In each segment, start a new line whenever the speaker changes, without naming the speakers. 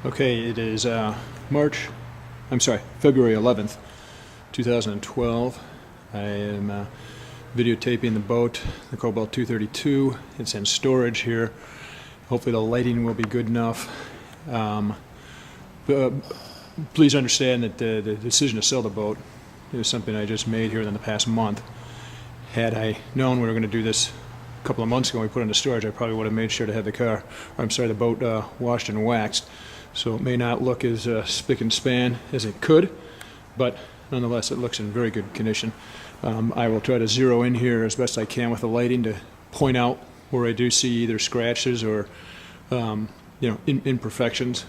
Okay, it is February 11th, 2012. I am videotaping the boat, the Cobalt 232. It's in storage here. Hopefully the lighting will be good enough. Please understand that the decision to sell the boat is something I just made here in the past month. Had I known we were going to do this a couple of months ago when we put it into storage, I probably would have made sure to have the boat washed and waxed. So it may not look as spick and span as it could, but nonetheless it looks in very good condition. I will try to zero in here as best I can with the lighting to point out where I do see either scratches or imperfections,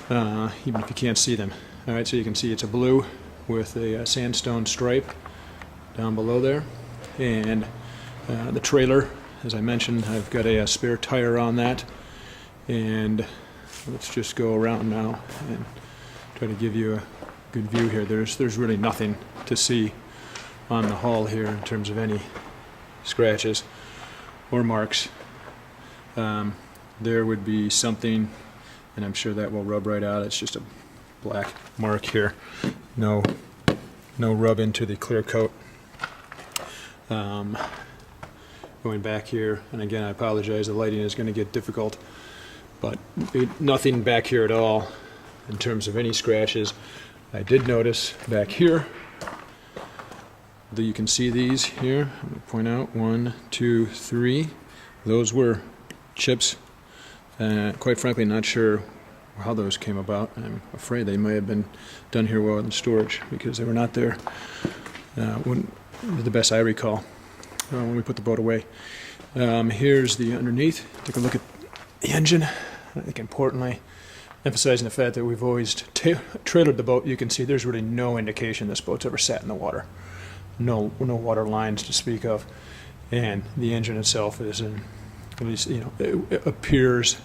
even if you can't see them. All right, so you can see it's a blue with a sandstone stripe down below there, and the trailer, as I mentioned, I've got a spare tire on that, and let's just go around now and try to give you a good view here. There's really nothing to see on the hull here in terms of any scratches or marks. There would be something, and I'm sure that will rub right out. It's just a black mark here. No rub into the clear coat. Going back here, and again I apologize, the lighting is going to get difficult, but nothing back here at all in terms of any scratches. I did notice back here that you can see these here. I'm going to point out 1, 2, 3. Those were chips. Quite frankly, not sure how those came about. I'm afraid they may have been done here while in storage because they were not there the best I recall when we put the boat away. Here's the underneath. Take a look at the engine. I think importantly, emphasizing the fact that we've always trailered the boat, you can see there's really no indication this boat's ever sat in the water. No water lines to speak of, and the engine itself is in, at least it appears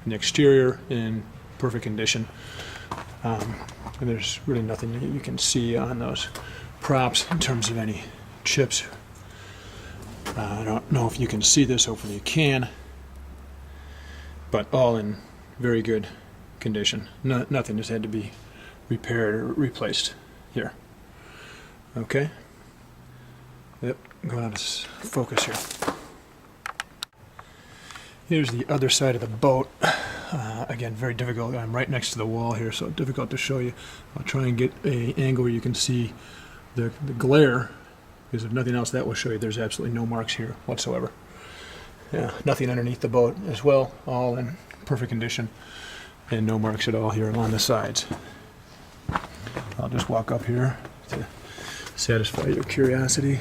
in the exterior in perfect condition, and there's really nothing that you can see on those props in terms of any chips. I don't know if you can see this, hopefully you can, but all in very good condition. Nothing has had to be repaired or replaced here. Okay? Yep, going out of focus here. Here's the other side of the boat. Again, very difficult. I'm right next to the wall here, so difficult to show you. I'll try and get an angle where you can see the glare, because if nothing else, that will show you there's absolutely no marks here whatsoever. Yeah, nothing underneath the boat as well, all in perfect condition, and no marks at all here along the sides. I'll just walk up here to satisfy your curiosity.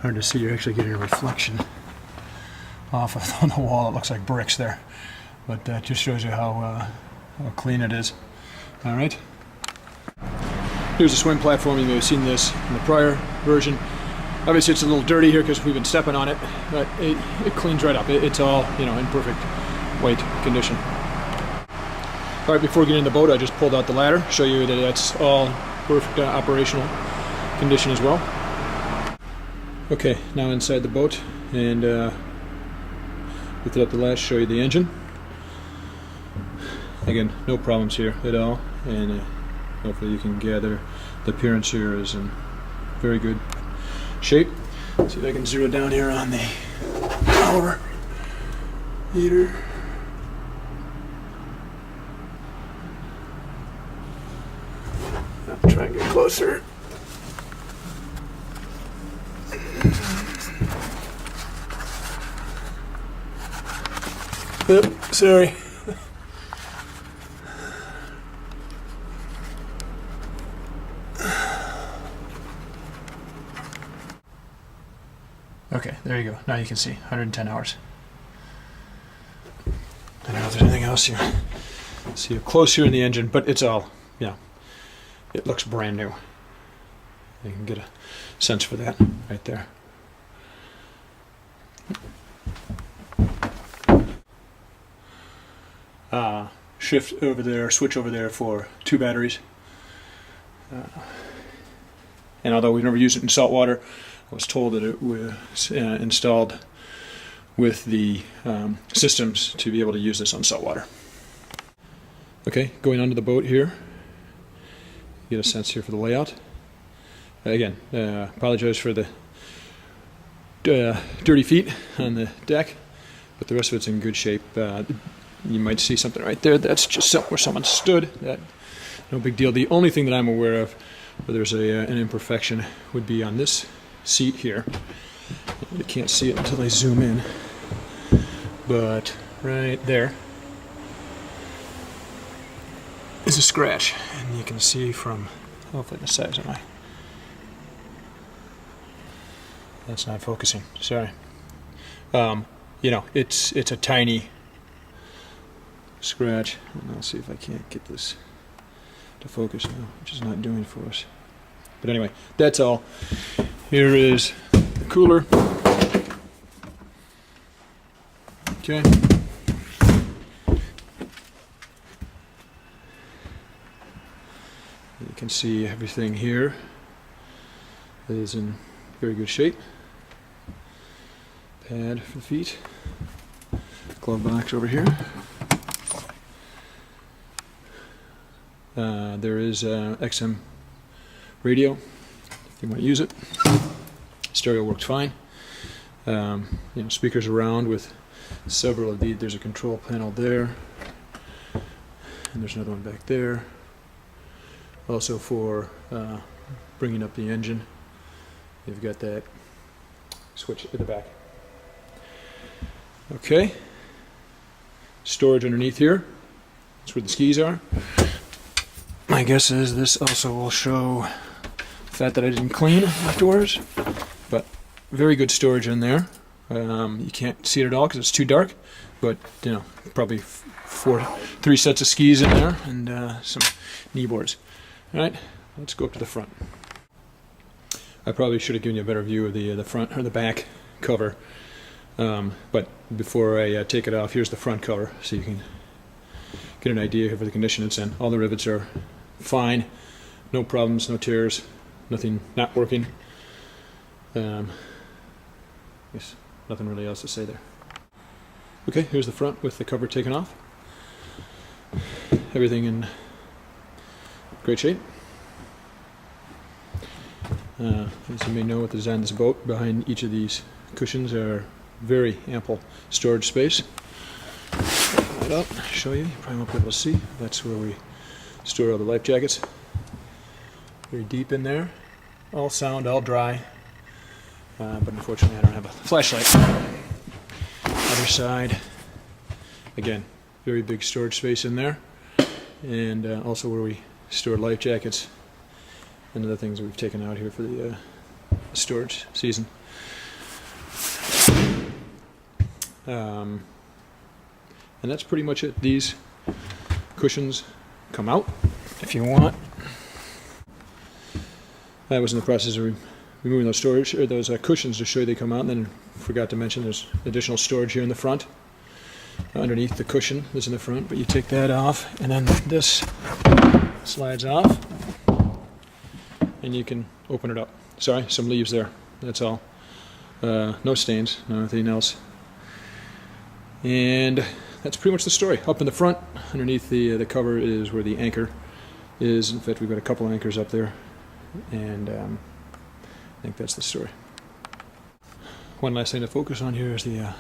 Hard to see, you're actually getting a reflection off of on the wall. It looks like bricks there, but that just shows you how clean it is. All right. Here's a swim platform. You may have seen this in the prior version. Obviously it's a little dirty here because we've been stepping on it, but it cleans right up. It's all in perfect white condition. All right, before getting in the boat, I just pulled out the ladder, show you that that's all perfect operational condition as well. Okay, now inside the boat, and lift it up the latch, show you the engine. Again, no problems here at all, and hopefully you can gather the appearance here is in very good shape. Let's see if I can zero down here on the power heater. I'll try and get closer. Oops, sorry. Okay, there you go. Now you can see 110 hours. I don't know if there's anything else you see up close here in the engine, but it's all, it looks brand new. You can get a sense for that right there. Switch over there for 2 batteries. And although we've never used it in salt water, I was told that it was installed with the systems to be able to use this on saltwater. Okay, going onto the boat here, get a sense here for the layout. Again, apologize for the dirty feet on the deck, but the rest of it's in good shape. You might see something right there. That's just where someone stood. That, no big deal. The only thing that I'm aware of where there's an imperfection would be on this seat here. You can't see it until I zoom in, but right there is a scratch, and you can see from, hopefully the size of my, that's not focusing, sorry. You know, it's a tiny scratch. And I'll see if I can't get this to focus now, which is not doing it for us. But anyway, that's all. Here is the cooler. Okay. You can see everything here is in very good shape. Pad for the feet. Glove box over here. There is XM radio if you want to use it. Stereo works fine. You know, speakers around with several of these. There's a control panel there, and there's another one back there. Also for bringing up the engine, you've got that switch at the back. Okay. Storage underneath here. That's where the skis are. My guess is this also will show the fact that I didn't clean afterwards, but very good storage in there. You can't see it at all because it's too dark, but you know, probably three sets of skis in there and some knee boards. All right, let's go up to the front. I probably should have given you a better view of the front or the back cover, but before I take it off, here's the front cover so you can get an idea of the condition it's in. All the rivets are fine, no problems, no tears, nothing not working. Yes, nothing really else to say there. Okay, here's the front with the cover taken off. Everything in great shape. As you may know, with the design of this boat, behind each of these cushions are very ample storage space. Right up, show you. You probably won't be able to see. That's where we store all the life jackets. Very deep in there. All sound, all dry. But unfortunately I don't have a flashlight. Other side, again, very big storage space in there, and also where we store life jackets and other things that we've taken out here for the storage season. And that's pretty much it. These cushions come out if you want. I was in the process of removing those storage or those cushions to show you they come out, and then forgot to mention there's additional storage here in the front. Underneath the cushion is in the front, but you take that off, and then this slides off, and you can open it up. Sorry, some leaves there. That's all. No stains, nothing else. And that's pretty much the story. Up in the front, underneath the cover is where the anchor is. In fact, we've got a couple anchors up there, and I think that's the story. One last thing to focus on here is the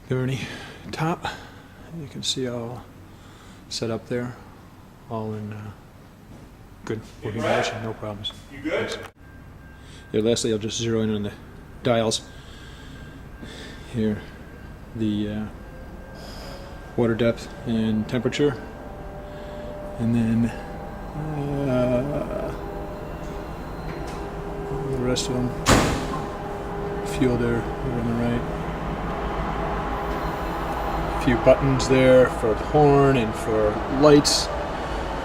gurney top. You can see all set up there, all in good working condition, no problems.
You good?
Thanks. Yeah, lastly, I'll just zero in on the dials. Here, the water depth and temperature, and then the rest of them. Fuel there over on the right. A few buttons there for the horn and for lights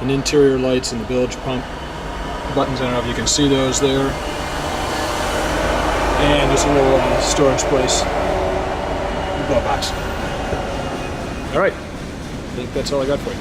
and interior lights and the bilge pump buttons. I don't know if you can see those there. And just a little storage place, glove box. All right, I think that's all I got for you.